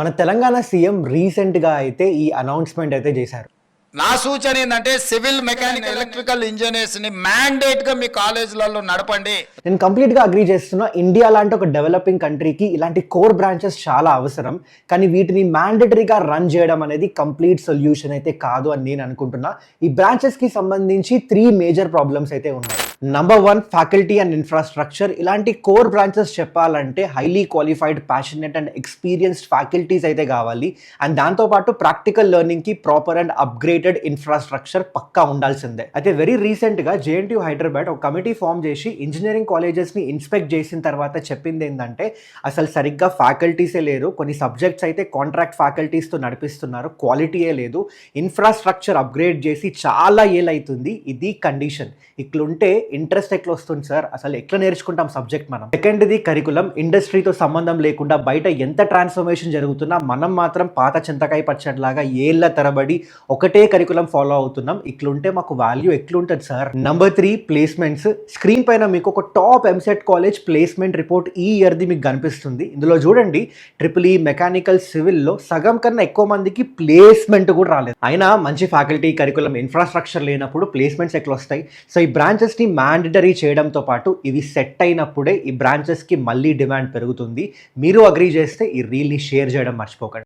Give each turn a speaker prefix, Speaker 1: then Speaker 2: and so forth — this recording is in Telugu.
Speaker 1: మన తెలంగాణ సీఎం రీసెంట్‌గా అయితే ఈ అనౌన్స్‌మెంట్ అయితే చేశారు.
Speaker 2: నా సూచన ఏంటంటే సివిల్ మెకానికల్ ఎలక్ట్రికల్ ఇంజనీర్స్ని మ్యాండేట్గా మీ కాలేజీలలో నడపండి.
Speaker 1: నేను కంప్లీట్‌గా అగ్రీ చేస్తున్నా. ఇండియా లాంటి ఒక డెవలపింగ్ కంట్రీకి ఇలాంటి కోర్ బ్రాంచెస్ చాలా అవసరం. కానీ వీటిని మ్యాండేటరీగా రన్ చేయడం అనేది కంప్లీట్ సొల్యూషన్ అయితే కాదు అని నేను అనుకుంటున్నా. ఈ బ్రాంచెస్‌కి సంబంధించి 3 మేజర్ ప్రాబ్లమ్స్ అయితే ఉన్నాయి. Number 1 faculty and infrastructure. ఇలాంటి కోర్ బ్రాంచెస్ చెప్పాలంటే highly qualified, passionate and experienced faculties అయితే కావాలి. అండ్ దాంతోపాటు ప్రాక్టికల్ లెర్నింగ్కి ప్రాపర్ అండ్ అప్గ్రేడెడ్ ఇన్ఫ్రాస్ట్రక్చర్ పక్కా ఉండాల్సిందే. అయితే వెరీ రీసెంట్గా జేఎన్టీయూ హైదరాబాద్ ఒక కమిటీ ఫామ్ చేసి ఇంజనీరింగ్ కాలేజెస్ని ఇన్స్పెక్ట్ చేసిన తర్వాత చెప్పింది ఏంటంటే అసలు సరిగ్గా ఫ్యాకల్టీసే లేరు. కొన్ని సబ్జెక్ట్స్ అయితే కాంట్రాక్ట్ ఫ్యాకల్టీస్తో నడిపిస్తున్నారు, క్వాలిటీయే లేదు. ఇన్ఫ్రాస్ట్రక్చర్ అప్గ్రేడ్ చేసి చాలా ఏళ్ళైతుంది. ఇది కండిషన్. ఇట్లుంటే ఇంట్రెస్ట్ ఎట్లా వస్తుంది సార్? అసలు ఎట్లా నేర్చుకుంటాం సబ్జెక్ట్ మనం? సెకండ్ది కరికులం. ఇండస్ట్రీతో సంబంధం లేకుండా బయట ఎంత ట్రాన్స్ఫర్మేషన్ జరుగుతున్నా మనం మాత్రం పాత చింతకాయ పచ్చడిలాగా ఏళ్ల తరబడి ఒకటే కరికులం ఫాలో అవుతున్నాం. ఇట్లుంటే మాకు వాల్యూ ఎట్లుంటుంది సార్? Number 3 placements. స్క్రీన్ పైన మీకు ఒక top EAMCET college placement report ఈ ఇయర్ది మీకు కనిపిస్తుంది. ఇందులో చూడండి, ట్రిపుల్ ఈ, మెకానికల్, సివిల్లో సగం కన్నా ఎక్కువ మందికి ప్లేస్మెంట్ కూడా రాలేదు. అయినా మంచి ఫ్యాకల్టీ, కరికులం, ఇన్ఫ్రాస్ట్రక్చర్ లేనప్పుడు ప్లేస్మెంట్స్ ఎట్లా వస్తాయి? సో ఈ బ్రాంచెస్ని మ్యాండేటరీ చేయడంతో పాటు ఇవి సెట్ అయినప్పుడే ఈ బ్రాంచెస్కి మళ్ళీ డిమాండ్ పెరుగుతుంది. మీరు అగ్రీ చేస్తే ఈ రీల్ని షేర్ చేయడం మర్చిపోకండి.